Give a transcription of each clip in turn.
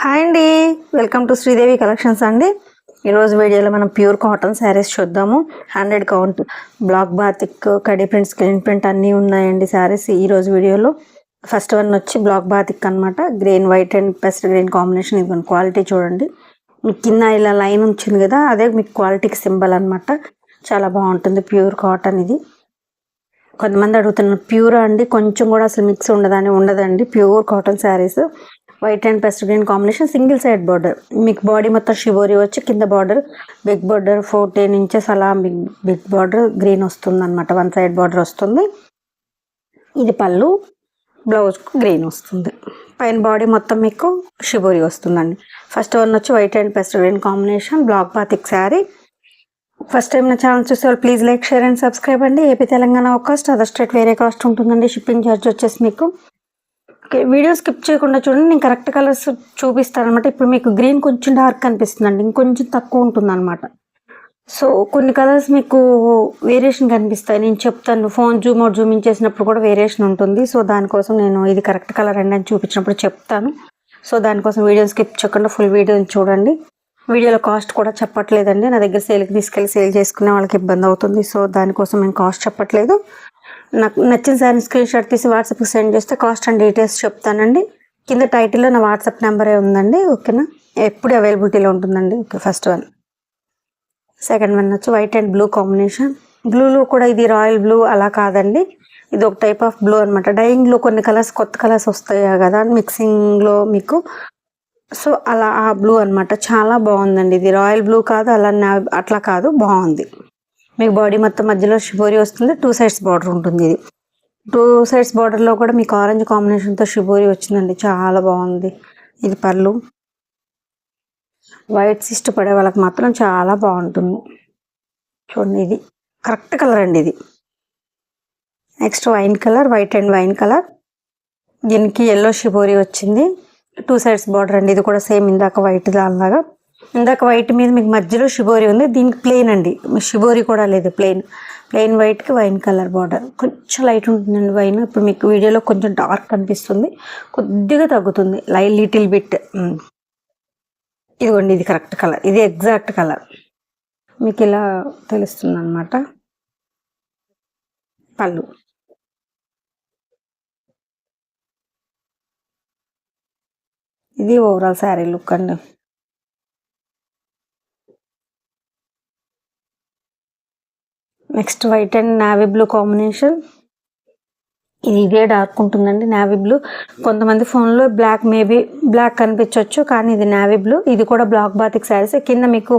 Hi అండి, welcome to Sridevi collections అండి. ఈరోజు వీడియోలో మనం ప్యూర్ కాటన్ శారీస్ చూద్దాము. 100 count block batik, khadi print, screen print అన్నీ ఉన్నాయండి శారీస్ ఈరోజు వీడియోలో. ఫస్ట్ వన్ వచ్చి బ్లాక్ బాతిక్ అనమాట. Green white and pest green combination. ఇది క్వాలిటీ చూడండి, మీకు కింద ఇలా లైన్ వచ్చింది కదా, అదే మీకు క్వాలిటీకి సింబల్ అనమాట. చాలా బాగుంటుంది ప్యూర్ కాటన్. ఇది కొంతమంది అడుగుతున్నారు ప్యూర్ అండి, కొంచెం కూడా అసలు మిక్స్ ఉండదండి. Pure cotton saris. White and pest green combination, single side border. మీకు బాడీ మొత్తం షిబోరి వచ్చి కింద బార్డర్ బిగ్ బార్డర్ 14 ఇంచెస్ అలా బిగ్ బార్డర్ గ్రీన్ వస్తుంది అనమాట. 1 సైడ్ బార్డర్ వస్తుంది. ఇది పళ్ళు, బ్లౌజ్ గ్రీన్ వస్తుంది. పైన బాడీ మొత్తం మీకు షిబోరి వస్తుందండి. ఫస్ట్ వన్ వచ్చి white and pest green combination block batik sari. First time నా ఛానల్ చూసే వాళ్ళు please like, share and subscribe అండి. ఏపీ తెలంగాణ ఒక కాస్ట్, అదర్ స్టేట్ వేరే కాస్ట్ ఉంటుందండి. షిప్పింగ్ ఛార్జ్ వచ్చేసి మీకు. ఓకే, వీడియో స్కిప్ చేయకుండా చూడండి, నేను కరెక్ట్ కలర్స్ చూపిస్తాను అనమాట. ఇప్పుడు మీకు గ్రీన్ కొంచెం డార్క్ కనిపిస్తుందండి, ఇంకొంచెం తక్కువ ఉంటుంది అనమాట. సో కొన్ని కలర్స్ మీకు వేరియేషన్ కనిపిస్తాయి, నేను చెప్తాను. Phone Zoom out Zoom in చేసినప్పుడు కూడా వేరియేషన్ ఉంటుంది. సో దానికోసం నేను ఇది కరెక్ట్ కలర్ అండి అని చూపించినప్పుడు చెప్తాను. సో దానికోసం వీడియో స్కిప్ చేయకుండా ఫుల్ వీడియోని చూడండి. వీడియోలో కాస్ట్ కూడా చెప్పట్లేదండి, నా దగ్గర సేల్కి తీసుకెళ్ళి సేల్ చేసుకునే వాళ్ళకి ఇబ్బంది అవుతుంది. సో దానికోసం నేను కాస్ట్ చెప్పట్లేదు. నాకు నచ్చిన శారీ స్క్రీన్ షాట్ తీసి వాట్సాప్కి సెండ్ చేస్తే కాస్ట్ అండ్ డీటెయిల్స్ చెప్తానండి. కింద టైటిల్లో నా వాట్సాప్ నెంబరే ఉందండి. ఓకేనా, ఎప్పుడు అవైలబిలిటీలో ఉంటుందండి. Okay, first one. Second one వచ్చి వైట్ అండ్ బ్లూ కాంబినేషన్. బ్లూలో కూడా ఇది రాయల్ బ్లూ అలా కాదండి, ఇది ఒక టైప్ ఆఫ్ బ్లూ అనమాట. డైయింగ్లో కొన్ని కలర్స్, కొత్త కలర్స్ వస్తాయి కదా మిక్సింగ్లో మీకు. సో అలా ఆ బ్లూ అనమాట. చాలా బాగుందండి. ఇది రాయల్ బ్లూ కాదు, అలా అట్లా కాదు, బాగుంది. మీకు బాడీ మొత్తం మధ్యలో షిబోరి వస్తుంది. 2 సైడ్స్ బార్డర్ ఉంటుంది. ఇది 2 సైడ్స్ బార్డర్లో కూడా మీకు ఆరెంజ్ కాంబినేషన్తో షిబోరి వచ్చిందండి, చాలా బాగుంది. ఇది పళ్ళు. వైట్స్ ఇష్టపడే వాళ్ళకి మాత్రం చాలా బాగుంటుంది. చూడండి, ఇది కరెక్ట్ కలర్ అండి. ఇది next wine colour, white and wine colour. దీనికి ఎల్లో షిబోరి వచ్చింది. 2 సైడ్స్ బార్డర్ అండి. ఇది కూడా సేమ్ ఇందాక వైట్ దానిలాగా. ఇందాక వైట్ మీద మీకు మధ్యలో షిబోరి ఉంది, దీనికి ప్లెయిన్ అండి. షిబోరి కూడా లేదు, ప్లెయిన్ వైట్కి వైన్ కలర్ బార్డర్. కొంచెం లైట్ ఉంటుందండి వైన్. ఇప్పుడు మీకు వీడియోలో కొంచెం డార్క్ కనిపిస్తుంది, కొద్దిగా తగ్గుతుంది లిటిల్ బిట్. ఇదిగోండి, ఇది కరెక్ట్ కలర్, ఇది ఎగ్జాక్ట్ కలర్ మీకు ఇలా తెలుస్తుంది అనమాట. పళ్ళు. ఇది ఓవరాల్ శారీ లుక్ అండి. Next white and navy blue combination. ఇది ఇదే డార్క్ ఉంటుందండి, నావీ బ్లూ. కొంతమంది ఫోన్లో బ్లాక్, మేబీ బ్లాక్ కనిపించవచ్చు, కానీ ఇది నావీ బ్లూ. ఇది కూడా బ్లాక్ బాతిక్ శారీస్. కింద మీకు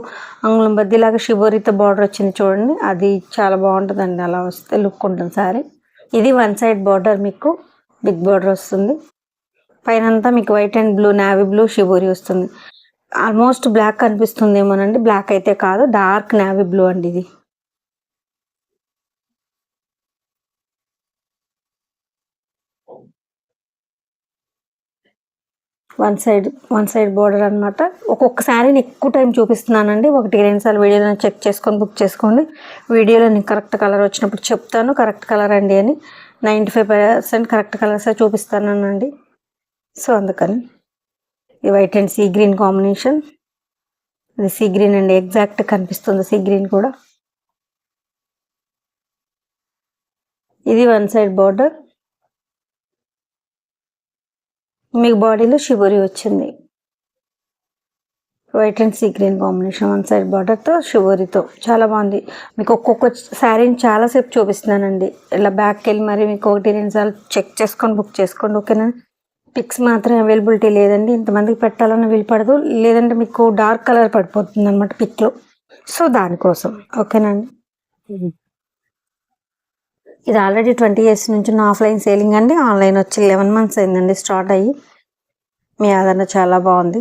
అంగుళం బద్దిలాగా షిబోరితో బార్డర్ వచ్చింది చూడండి, అది చాలా బాగుంటుందండి. అలా వస్తే లుక్ ఉంటుంది శారీ. ఇది 1 సైడ్ బార్డర్, మీకు బిగ్ బార్డర్ వస్తుంది. పైన అంతా మీకు white and blue, navy blue shibori వస్తుంది. ఆల్మోస్ట్ బ్లాక్ కనిపిస్తుంది ఏమోనండి, బ్లాక్ అయితే కాదు, డార్క్ నావీ బ్లూ అండి. ఇది వన్ సైడ్ బార్డర్ అనమాట. ఒక్కొక్క శారీని ఎక్కువ టైం చూపిస్తున్నానండి, 1-2 సార్లు వీడియోలో చెక్ చేసుకొని బుక్ చేసుకోండి. వీడియోలో నేను కరెక్ట్ కలర్ వచ్చినప్పుడు చెప్తాను కరెక్ట్ కలర్ అండి అని. 95% కరెక్ట్ కలర్సే చూపిస్తానండి. సో అందుకని ఈ white and sea green combination. ఇది సీ గ్రీన్ అండి, ఎగ్జాక్ట్ కనిపిస్తుంది సీ గ్రీన్ కూడా. ఇది 1 సైడ్ బార్డర్, మీకు బాడీలో షిబోరి వచ్చింది. White and sea green combination, 1 side బార్డర్తో షిబోరితో చాలా బాగుంది. మీకు ఒక్కొక్క శారీని చాలాసేపు చూపిస్తున్నానండి. ఇలా బ్యాక్కి వెళ్ళి మరి మీకు 1-2 సార్లు చెక్ చేసుకొని బుక్ చేసుకోండి. ఓకేనా, పిక్స్ మాత్రం అవైలబిలిటీ లేదండి, ఇంతమందికి పెట్టాలన్న వీలు పడదు, లేదంటే మీకు డార్క్ కలర్ పడిపోతుంది అనమాట పిక్లో. సో దానికోసం. ఓకేనండి, ఇది ఆల్రెడీ 20 years నుంచి నా ఆఫ్లైన్ సేలింగ్ అండి. ఆన్లైన్ వచ్చి 11 months అయిందండి స్టార్ట్ అయ్యి. మీ ఆదరణ చాలా బాగుంది.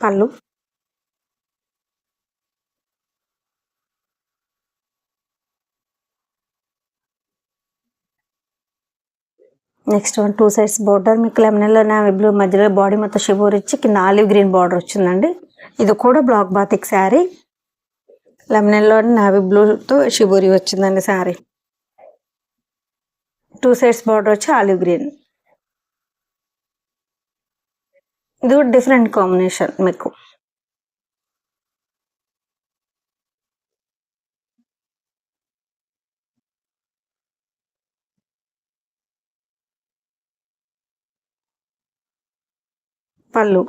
పళ్ళు. నెక్స్ట్ 2 సైడ్స్ బార్డర్, మీకు లెమనెల్లో నావీ బ్లూ, మధ్యలో బాడీ మొత్తం షిబోరి ఇచ్చి కింద ఆలివ్ గ్రీన్ బార్డర్ వచ్చిందండి. ఇది కూడా black batik sari. Lemon yellow navy బ్లూతో షిబోరి వచ్చిందండి శారీ. 2 సైడ్స్ బార్డర్ వచ్చి ఆలివ్ గ్రీన్. ఇది కూడా డిఫరెంట్ కాంబినేషన్ మీకు. పళ్ళు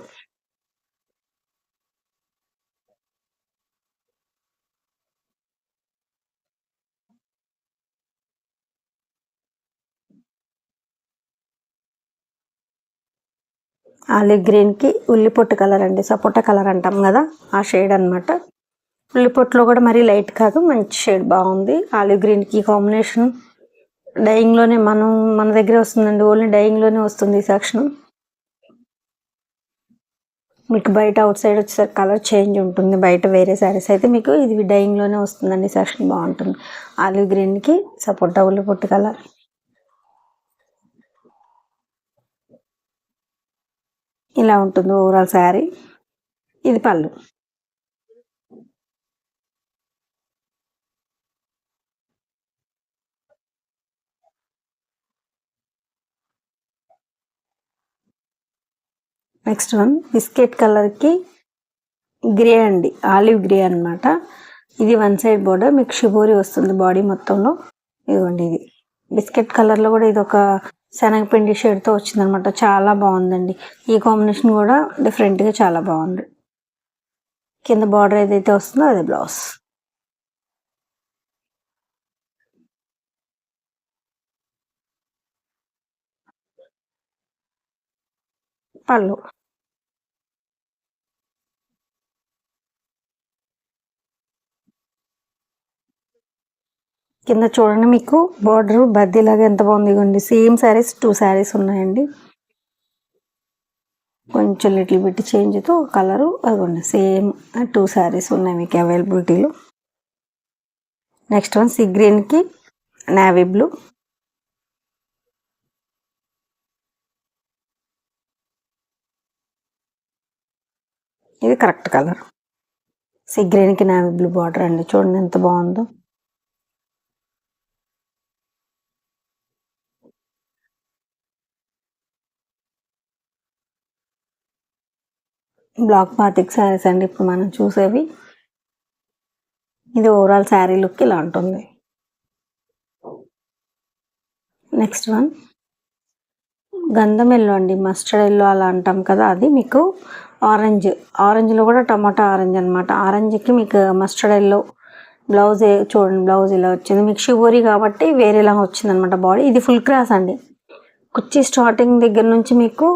ఆలివ్ గ్రీన్కి ఉల్లిపొట్టు కలర్ అండి, సపోటా కలర్ అంటాం కదా ఆ షేడ్ అనమాట. ఉల్లిపొట్టులో కూడా మరీ లైట్ కాదు, మంచి షేడ్ బాగుంది. ఆలివ్ గ్రీన్కి కాంబినేషన్ డైయింగ్లోనే మన దగ్గర వస్తుందండి, ఓన్లీ డైయింగ్లోనే వస్తుంది ఈ సెక్షన్. మీకు బయట అవుట్ సైడ్ వచ్చేసరికి కలర్ చేంజ్ ఉంటుంది, బయట వేరే శారీస్ అయితే మీకు ఇది డైయింగ్లోనే వస్తుందండి. సెక్షన్ బాగుంటుంది. ఆలివ్ గ్రీన్కి సపోటా ఉల్లిపొట్టు కలర్. ఇలా ఉంటుంది ఓవరాల్ శారీ. ఇది పళ్ళు. నెక్స్ట్ వన్ బిస్కెట్ కలర్కి గ్రే అండి, ఆలివ్ గ్రే అనమాట. ఇది వన్ సైడ్ బోర్డర్, మీకు షిబోరి వస్తుంది బాడీ మొత్తంలో. ఇదిగోండి, ఇది బిస్కెట్ కలర్లో కూడా ఇది ఒక శనగపిండి షేడ్తో వచ్చిందనమాట. చాలా బాగుందండి. ఈ కాంబినేషన్ కూడా డిఫరెంట్గా చాలా బాగుంది. కింద బార్డర్ ఏదైతే వస్తుందో అదే బ్లౌజ్. పళ్ళు. కింద చూడండి, మీకు బార్డర్ బద్దీలాగా ఎంత బాగుంది. ఇవ్వండి, సేమ్ శారీస్ 2 శారీస్ ఉన్నాయండి. కొంచెం లిటిల్ బిట్ చేంజ్తో కలరు అదిగోండి, సేమ్ 2 శారీస్ ఉన్నాయి మీకు అవైలబిలిటీలో. నెక్స్ట్ వన్ సీ గ్రీన్కి నేవీ బ్లూ. ఇది కరెక్ట్ కలర్. సీ గ్రీన్కి నేవీ బ్లూ బార్డర్ అండి, చూడండి ఎంత బాగుందో. బ్లాక్ బాతిక్ శారీస్ అండి ఇప్పుడు మనం చూసేవి. ఇది ఓవరాల్ శారీ లుక్ ఇలా ఉంటుంది. నెక్స్ట్ వన్ గంధం ఎల్లో అండి, మస్టర్డ్ ఎల్లో అలా అంటాం కదా, అది మీకు ఆరెంజ్లో కూడా టమాటా ఆరెంజ్ అనమాట. ఆరెంజ్కి మీకు మస్టర్డ్ ఎల్లో బ్లౌజ్. చూడండి బ్లౌజ్ ఇలా వచ్చింది, మీకు షివోరీ కాబట్టి వేరేలా వచ్చింది అనమాట బాడీ. ఇది ఫుల్ క్రాస్ అండి, కుర్చీ స్టార్టింగ్ దగ్గర నుంచి మీకు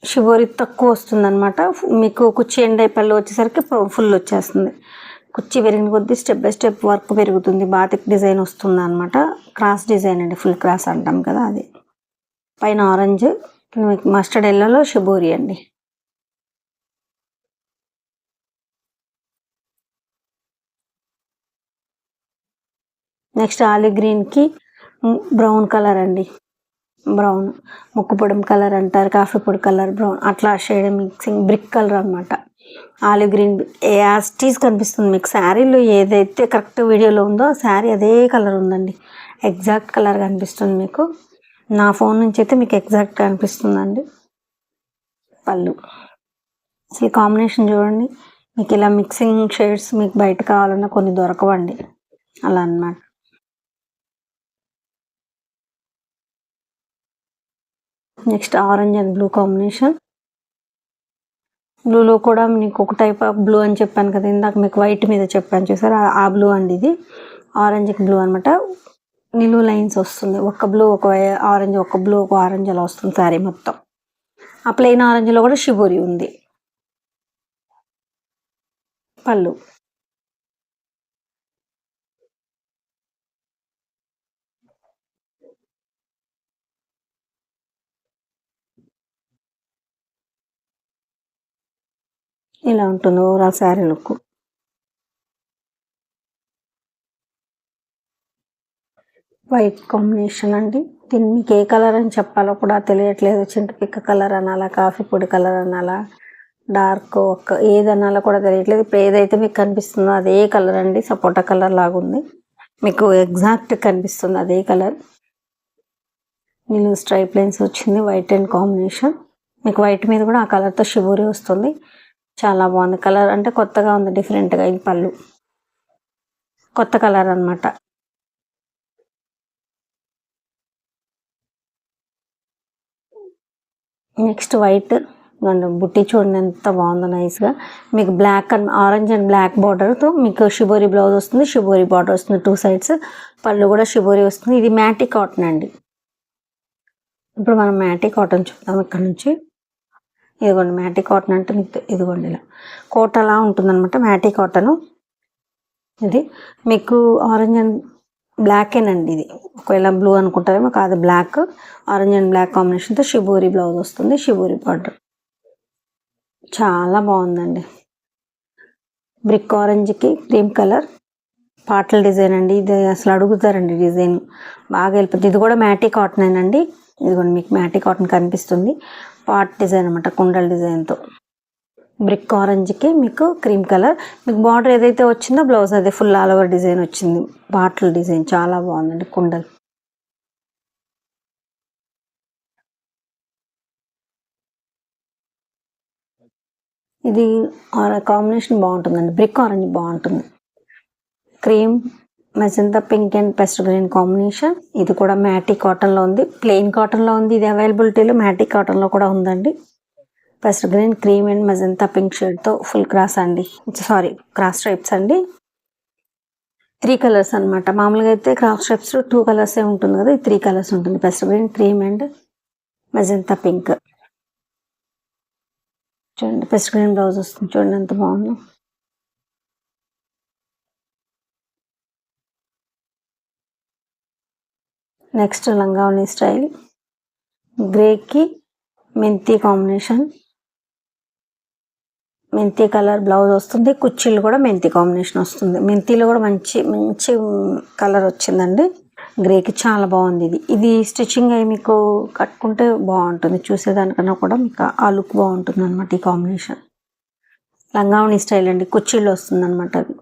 షివోరీ తక్కువ వస్తుంది అనమాట. మీకు కుర్చీ ఎండ్ అయిపోయి వచ్చేసరికి ఫుల్ వచ్చేస్తుంది. కుర్చీ పెరిగిన కొద్దీ స్టెప్ బై స్టెప్ వర్క్ పెరుగుతుంది, బాతిక్ డిజైన్ వస్తుంది అనమాట. క్రాస్ డిజైన్ అండి, ఫుల్ క్రాస్ అంటాం కదా అది. పైన ఆరెంజ్, మీకు మస్టర్డ్ ఎల్లోలో షిబోరి అండి. నెక్స్ట్ ఆలివ్ గ్రీన్కి బ్రౌన్ కలర్ అండి. బ్రౌన్ ముక్కు పొడం కలర్ అంటారు, కాఫీ పొడి కలర్, బ్రౌన్ అట్లా షేడ్ మిక్సింగ్ బ్రిక్ కలర్ అనమాట. ఆలివ్ గ్రీన్ యాస్టీస్ కనిపిస్తుంది మీకు. శారీలో ఏదైతే కరెక్ట్ వీడియోలో ఉందో ఆ శారీ అదే కలర్ ఉందండి, ఎగ్జాక్ట్ కలర్ కనిపిస్తుంది మీకు. నా ఫోన్ నుంచి అయితే మీకు ఎగ్జాక్ట్ కనిపిస్తుందండి. పళ్ళు. ఈ కాంబినేషన్ చూడండి, మీకు ఇలా మిక్సింగ్ షేడ్స్ మీకు బయట కావాలన్నా కొన్ని దొరకవండి, అలా అన్నమాట. Next orange and blue combination. బ్లూలో కూడా మీకు ఒక టైప్ ఆఫ్ బ్లూ అని చెప్పాను కదా ఇందాక, మీకు వైట్ మీద చెప్పాను చూసారు, ఆ బ్లూ అండి ఇది. ఆరెంజ్కి బ్లూ అనమాట. నిలువు లైన్స్ వస్తుంది, ఒక బ్లూ ఒక ఆరెంజ్, ఒక బ్లూ ఒక ఆరెంజ్ అలా వస్తుంది శారీ మొత్తం. ఆ ప్లెయిన్ ఆరెంజ్లో కూడా షిబోరి ఉంది. పళ్ళు. ఇలా ఉంటుంది overall sari look. White combination అండి. దీన్ని మీకు ఏ కలర్ అని చెప్పాలో కూడా తెలియట్లేదు. చింతపిక్క కలర్ అనాలా, కాఫీ పొడి కలర్ అనాలా, డార్క్ ఒక ఏదనాలో కూడా తెలియట్లేదు. ఇప్పుడు ఏదైతే మీకు కనిపిస్తుందో అదే కలర్ అండి, సపోటా కలర్ లాగా ఉంది మీకు, ఎగ్జాక్ట్ కనిపిస్తుంది అదే కలర్. నిలువు స్ట్రైప్ లైన్స్ వచ్చింది, వైట్ అండ్ కాంబినేషన్. మీకు వైట్ మీద కూడా ఆ కలర్తో షిబోరి వస్తుంది. చాలా బాగుంది కలర్, అంటే కొత్తగా ఉంది, డిఫరెంట్గా. ఇది పళ్ళు, కొత్త కలర్ అనమాట. నెక్స్ట్ వైట్ బుట్టి చూడండి ఎంత బాగుందో నైస్గా. మీకు black and orange and black బార్డర్తో మీకు షిబోరి బ్లౌజ్ వస్తుంది, షిబోరి బార్డర్ వస్తుంది 2 sides. పళ్ళు కూడా షిబోరి వస్తుంది. ఇది మ్యాటీ కాటన్ అండి. ఇప్పుడు మనం మ్యాటీ కాటన్ చూద్దాం. ఇక్కడ నుంచి ఇదిగోండి మ్యాటీ కాటన్ అంటే మీకు ఇదిగోండి ఇలా కోట అలా ఉంటుందన్నమాట మ్యాటీ కాటను. ఇది మీకు ఆరెంజ్ అండ్ బ్లాకేనండి. ఇది ఒకవేళ బ్లూ అనుకుంటారేమో, కాదు బ్లాక్, ఆరెంజ్ అండ్ బ్లాక్ కాంబినేషన్తో షిబోరి బ్లౌజ్ వస్తుంది, షిబోరి బార్డర్. చాలా బాగుందండి. బ్రిక్ ఆరెంజ్కి క్రీమ్ కలర్ పాటల డిజైన్ అండి. ఇది అసలు అడుగుతారండి డిజైన్, బాగా వెళ్ళిపోతుంది. ఇది కూడా మ్యాటీ కాటన్ అండి. ఇదిగోండి మీకు మ్యాటీ కాటన్ కనిపిస్తుంది. పాట్ డిజైన్ అనమాట, కుండల డిజైన్తో. బ్రిక్ ఆరెంజ్కి మీకు క్రీమ్ కలర్. మీకు బార్డర్ ఏదైతే వచ్చిందో బ్లౌజ్ అదే ఫుల్ ఆల్ ఓవర్ డిజైన్ వచ్చింది, పాటల డిజైన్. చాలా బాగుందండి కుండలు. ఇది కాంబినేషన్ బాగుంటుందండి, బ్రిక్ ఆరెంజ్ బాగుంటుంది. Cream magenta pink and pest green combination. ఇది కూడా మ్యాటీ కాటన్లో ఉంది, ప్లెయిన్ కాటన్లో ఉంది. ఇది అవైలబిలిటీలో మ్యాటీ కాటన్లో కూడా ఉందండి. పెస్ట్ green, cream and magenta pink షేడ్తో ఫుల్ క్రాస్ అండి, సారీ క్రాస్ స్ట్రైప్స్ అండి. 3 కలర్స్ అనమాట. మామూలుగా అయితే క్రాస్ స్ట్రైప్స్ 2 కలర్సే ఉంటుంది కదా, ఇది 3 కలర్స్ ఉంటుంది. Pest green, cream and magenta pink. చూడండి పెస్ట్ గ్రీన్ బ్లౌజ్ వస్తుంది, చూడండి ఎంత బాగుందో. నెక్స్ట్ లంగావని స్టైల్, గ్రేకి మెంతి కాంబినేషన్, మెంతి కలర్ బ్లౌజ్ వస్తుంది. కుర్చీలు కూడా మెంతి కాంబినేషన్ వస్తుంది. మెంతిలో కూడా మంచి మంచి కలర్ వచ్చిందండి. గ్రేకి చాలా బాగుంది. ఇది స్టిచ్చింగ్ అయ్యి మీకు కట్టుకుంటే బాగుంటుంది, చూసేదానికన్నా కూడా మీకు ఆ లుక్ బాగుంటుంది అనమాట. ఈ కాంబినేషన్ లంగావని స్టైల్ అండి, కుర్చీలు వస్తుంది అనమాట. అది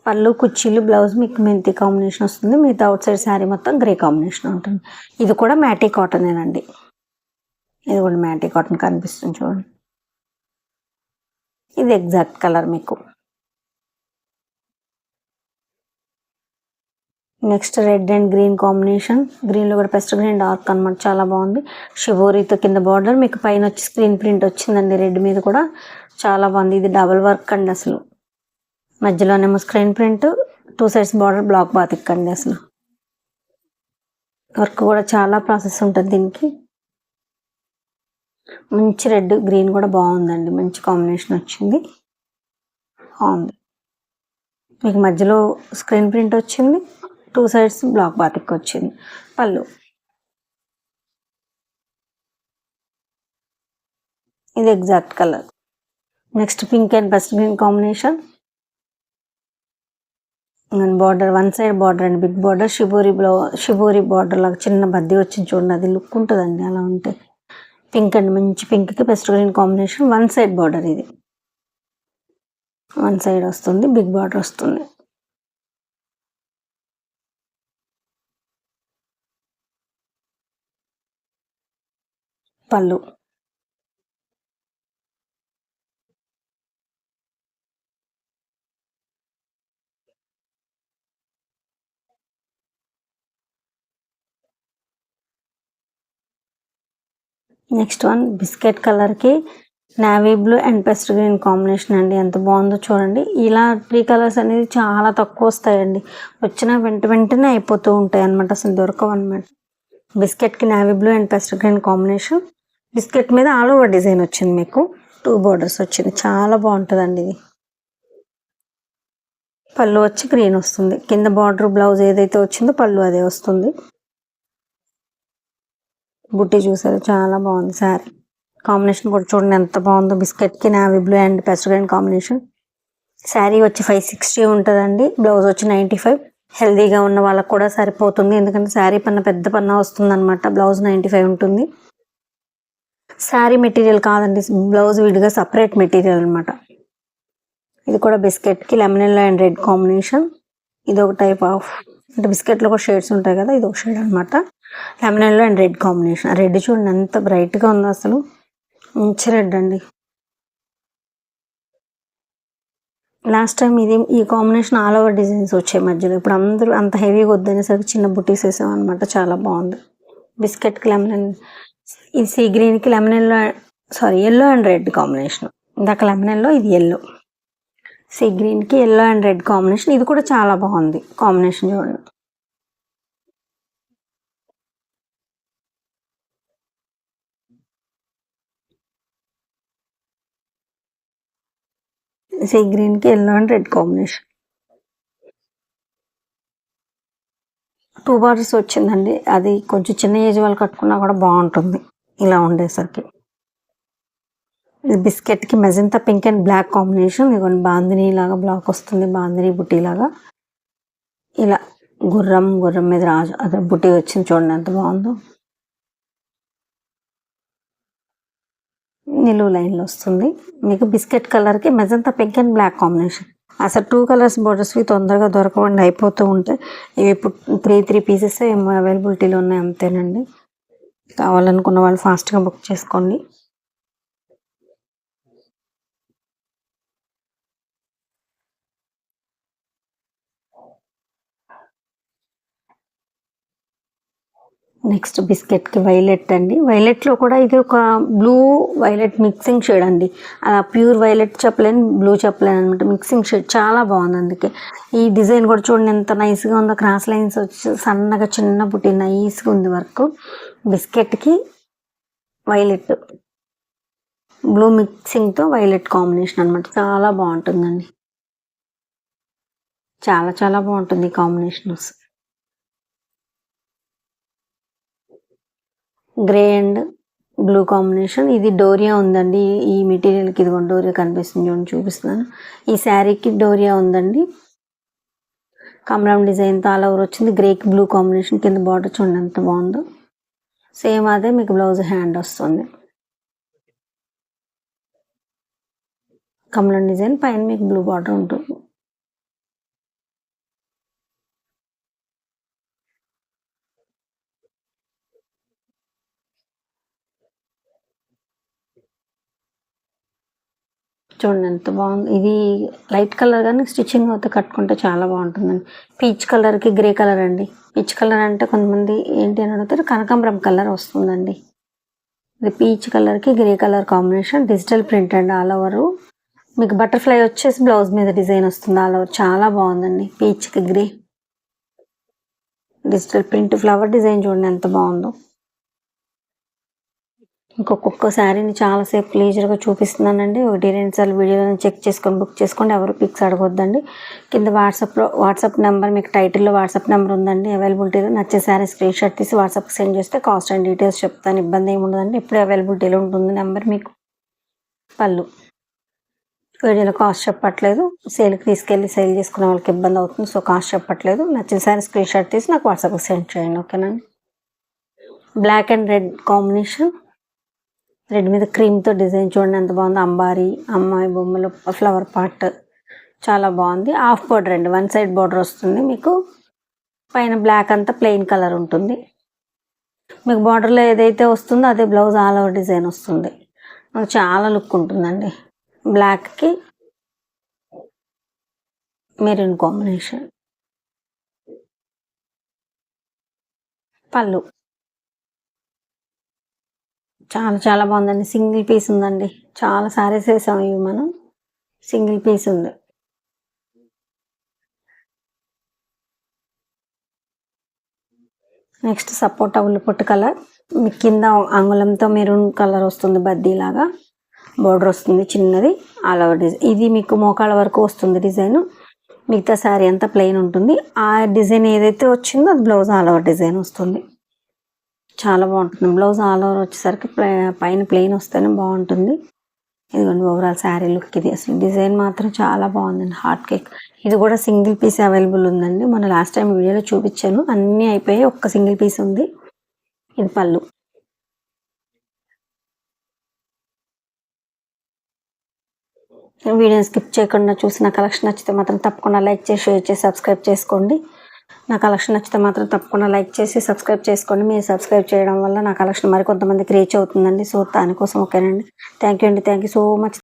పళ్ళు, కుర్చీలు, బ్లౌజ్ మీకు మెంతి కాంబినేషన్ వస్తుంది. మిగతా అవుట్ సైడ్ శారీ మొత్తం గ్రే కాంబినేషన్ ఉంటుంది. ఇది కూడా మ్యాటీ కాటనేనండి. ఇది కూడా మ్యాటీ కాటన్ కనిపిస్తుంది చూడండి. ఇది ఎగ్జాక్ట్ కలర్ మీకు. Next red and green combination. గ్రీన్లో కూడా పెస్ట్ గ్రీన్ డార్క్ అనమాట, చాలా బాగుంది. షిబోరితో కింద బార్డర్, మీకు పైన వచ్చి స్క్రీన్ ప్రింట్ వచ్చిందండి రెడ్ మీద కూడా, చాలా బాగుంది. ఇది డబల్ వర్క్ అండి, అసలు మధ్యలోనేమో screen print, 2 sides border black batik అండి. అసలు వర్క్ కూడా చాలా ప్రాసెస్ ఉంటుంది దీనికి. మంచి రెడ్ గ్రీన్ కూడా బాగుందండి, మంచి కాంబినేషన్ వచ్చింది, బాగుంది. మీకు మధ్యలో స్క్రీన్ ప్రింట్ వచ్చింది, 2 sides బ్లాక్ బాతిక్ వచ్చింది. పళ్ళు ఇది exact colour. Next pink and pest green combination. Border 1 side border అండి, బిగ్ బార్డర్. షిబోరి బార్డర్ లాగా చిన్న బద్ది వచ్చింది చూడండి, అది లుక్ ఉంటుందండి అలా ఉంటే. పింక్ అండి, మంచి పింక్కి పెస్ట్ గ్రీన్ కాంబినేషన్. 1 side బార్డర్, ఇది 1 side వస్తుంది, బిగ్ బార్డర్ వస్తుంది. పళ్ళు నెక్స్ట్ వన్ బిస్కెట్ కలర్కి navy blue and pest green combination అండి, ఎంత బాగుందో చూడండి. ఇలా 3 కలర్స్ అనేది చాలా తక్కువ వస్తాయండి, వచ్చిన వెంటనే అయిపోతూ ఉంటాయి అనమాట, అసలు దొరకవు అనమాట. బిస్కెట్కి navy blue and pest green combination. Biscuit మీద ఆల్ ఓవర్ డిజైన్ వచ్చింది, మీకు 2 borders వచ్చింది, చాలా బాగుంటుందండి ఇది. పళ్ళు వచ్చి గ్రీన్ వస్తుంది, కింద బార్డర్ బ్లౌజ్ ఏదైతే వచ్చిందో పళ్ళు అదే వస్తుంది. బుట్టి చూసారు, చాలా బాగుంది. శారీ కాంబినేషన్ కూడా చూడండి ఎంత బాగుందో, బిస్కెట్కి navy blue and pest green combination. Sari వచ్చి 560 ఉంటుందండి, బ్లౌజ్ వచ్చి 95. హెల్దీగా ఉన్న వాళ్ళకు కూడా సరిపోతుంది, ఎందుకంటే శారీ పన్న పెద్ద పన్న వస్తుంది అనమాట. బ్లౌజ్ 95 ఉంటుంది. శారీ మెటీరియల్ కాదండి, బ్లౌజ్ విడిగా సపరేట్ మెటీరియల్ అనమాట. ఇది కూడా బిస్కెట్కి lemon yellow and red combination. ఇది ఒక టైప్ ఆఫ్, అంటే బిస్కెట్లో కూడా షేడ్స్ ఉంటాయి కదా, ఇది ఒక షేడ్ అనమాట. Lemon yellow and red combination. Red చూడండి ఎంత బ్రైట్గా ఉందో, అసలు మంచి రెడ్ అండి. లాస్ట్ టైం ఈ కాంబినేషన్ ఆల్ ఓవర్ డిజైన్స్ వచ్చాయి మధ్యలో. ఇప్పుడు అందరూ అంత హెవీగా వద్దనేసరికి చిన్న బుటీస్ వేసాం అనమాట. చాలా బాగుంది. బిస్కెట్కి లెమన్, ఈ సీ గ్రీన్కి lemon yellow, yellow and red combination. ఇందాక లెమన్ ఎల్లో, ఇది ఎల్లో. సీ గ్రీన్కి ఎల్లో అండ్ రెడ్ కాంబినేషన్. ఇది కూడా చాలా బాగుంది కాంబినేషన్ చూడండి. సీ గ్రీన్కి yellow and red combination. 2 borders వచ్చిందండి. అది కొంచెం చిన్న ఏజ్ వాళ్ళు కట్టుకున్నా కూడా బాగుంటుంది ఇలా ఉండేసరికి. ఇది బిస్కెట్కి magenta pink and black combination. ఇదిగోండి బాందిని లాగా బ్లాక్ వస్తుంది, బాందిని బుట్టి లాగా. ఇలా గుర్రం మీద రాజు అదే బుట్టి వచ్చింది చూడండి ఎంత బాగుందో. నిలువు లైన్లో వస్తుంది మీకు. బిస్కెట్ కలర్కి magenta pink and black combination. అసలు 2 కలర్స్ బోర్డర్స్వి తొందరగా దొరకవండి, అయిపోతూ ఉంటాయి. ఇవి ఇప్పుడు 3 పీసెస్ ఏమో అవైలబిలిటీలో ఉన్నాయి, అంతేనండి. కావాలనుకున్న వాళ్ళు ఫాస్ట్గా బుక్ చేసుకోండి. నెక్స్ట్ బిస్కెట్కి వైలెట్ అండి. వైలెట్లో కూడా ఇది ఒక బ్లూ వైలెట్ మిక్సింగ్ షేడ్ అండి. అలా ప్యూర్ వైలెట్ చెప్పలేను, బ్లూ చెప్పలేను అనమాట. మిక్సింగ్ షేడ్ చాలా బాగుంది. అందుకే ఈ డిజైన్ కూడా చూడండి ఎంత నైస్గా ఉందో. క్రాస్ లైన్స్ వచ్చి సన్నగా చిన్న బుట్టి నైస్గా ఉంది వర్క్. బిస్కెట్కి వైలెట్, బ్లూ మిక్సింగ్తో వైలెట్ కాంబినేషన్ అనమాట. చాలా బాగుంటుందండి. చాలా బాగుంటుంది ఈ combinations. Grey and blue combination. ఇది డోరియా ఉందండి. ఈ మెటీరియల్కి ఇదిగోండి డోరియా కనిపిస్తుంది చూడండి, చూపిస్తున్నాను. ఈ శారీకి డోరియా ఉందండి. కమలం డిజైన్తో ఆల్ ఓవర్ వచ్చింది. గ్రేకి బ్లూ కాంబినేషన్. కింద బార్డర్ చూడండి ఎంత బాగుందో. సేమ్ అదే మీకు బ్లౌజ్ హ్యాండ్ వస్తుంది. కమలం డిజైన్ పైన మీకు బ్లూ బార్డర్ ఉంటుంది. చూడండి ఎంత బాగుంది. ఇది లైట్ కలర్ కానీ స్టిచ్చింగ్ అయితే కట్టుకుంటే చాలా బాగుంటుందండి. పీచ్ కలర్కి గ్రే కలర్ అండి. పీచ్ కలర్ అంటే కొంతమంది ఏంటి అని అడుగుతారు, కనకాంబరం కలర్ వస్తుందండి. ఇది పీచ్ కలర్కి grey colour combination. Digital print అండి ఆల్ ఓవర్. మీకు బటర్ఫ్లై వచ్చేసి బ్లౌజ్ మీద డిజైన్ వస్తుంది ఆల్ ఓవర్. చాలా బాగుందండి. పీచ్కి grey digital print flower design చూడండి ఎంత బాగుందో. ఇంకొక శారీని చాలాసేపు లీజర్గా చూపిస్తున్నానండి. 1-2 సార్లు వీడియోలను చెక్ చేసుకొని బుక్ చేసుకోండి. ఎవరు పిక్స్ అడగొద్దండి. కింద వాట్సాప్ నెంబర్ మీకు టైటిల్లో వాట్సాప్ నెంబర్ ఉందండి అవైలబిలిటీలో. నచ్చే శారీ స్క్రీన్ షాట్ తీసి వాట్సాప్కి సెండ్ చేస్తే కాస్ట్ అండ్ డీటెయిల్స్ చెప్తాను. ఇబ్బంది ఏమి ఉండదండి. ఎప్పుడు అవైలబిలిటీలో ఉంటుంది నెంబర్ మీకు. పళ్ళు వీడియోలో కాస్ట్ చెప్పట్లేదు. సేల్కి తీసుకెళ్ళి సేల్ చేసుకునే వాళ్ళకి ఇబ్బంది అవుతుంది, సో కాస్ట్ చెప్పట్లేదు. నచ్చిన శారీ స్క్రీన్ షాట్ తీసి నాకు వాట్సాప్కి సెండ్ చేయండి, ఓకేనండి. Black and red combination. Red మీద క్రీమ్తో డిజైన్ చూడండి ఎంత బాగుందో. అంబారీ, అమ్మాయి బొమ్మలు, ఫ్లవర్ పార్ట్ చాలా బాగుంది. హాఫ్ బార్డర్ అండి, 1 సైడ్ బార్డర్ వస్తుంది మీకు. పైన బ్లాక్ అంతా ప్లెయిన్ కలర్ ఉంటుంది మీకు. బార్డర్లో ఏదైతే వస్తుందో అదే బ్లౌజ్ ఆల్ ఓవర్ డిజైన్ వస్తుంది. చాలా లుక్ ఉంటుందండి. బ్లాక్కి మెరూన్ కాంబినేషన్. పళ్ళు చాలా బాగుందండి. సింగిల్ పీస్ ఉందండి. చాలా సారీస్ వేసాము ఇవి మనం. సింగిల్ పీస్ ఉంది. నెక్స్ట్ సపోటా ఉల్లిపొట్టు కలర్. మీ కింద అంగుళంతో మెరూన్ కలర్ వస్తుంది. బద్దీలాగా బోర్డర్ వస్తుంది చిన్నది. All over design. ఇది మీకు మోకాళ్ళ వరకు వస్తుంది డిజైన్. మిగతా శారీ అంతా ప్లెయిన్ ఉంటుంది. ఆ డిజైన్ ఏదైతే వచ్చిందో అది బ్లౌజ్ ఆల్ ఓవర్ డిజైన్ వస్తుంది. చాలా బాగుంటుంది. బ్లౌజ్ ఆల్ ఓవర్ వచ్చేసరికి పైన ప్లెయిన్ వస్తేనే బాగుంటుంది. ఇదిగోండి ఓవరాల్ శారీ లుక్ ఇది. అసలు డిజైన్ మాత్రం చాలా బాగుందండి. Heart cake. ఇది కూడా సింగిల్ పీస్ అవైలబుల్ ఉందండి. మన లాస్ట్ టైం వీడియోలో చూపించాను. అన్నీ అయిపోయాయి, ఒక్క సింగిల్ పీస్ ఉంది. ఇది పళ్ళు. వీడియోని స్కిప్ చేయకుండా చూసిన కలెక్షన్ నచ్చితే మాత్రం తప్పకుండా లైక్ చేసి, షేర్ చేసి, సబ్స్క్రైబ్ చేసుకోండి. నా కలెక్షన్ నచ్చితే మాత్రం తప్పకుండా లైక్ చేసి సబ్స్క్రైబ్ చేసుకోండి. మీరు సబ్స్క్రైబ్ చేయడం వల్ల నా కలెక్షన్ మరి కొంతమందికి రీచ్ అవుతుందండి. సో దానికోసం ఓకేనండి. థ్యాంక్ యూ అండి. Thank you so much.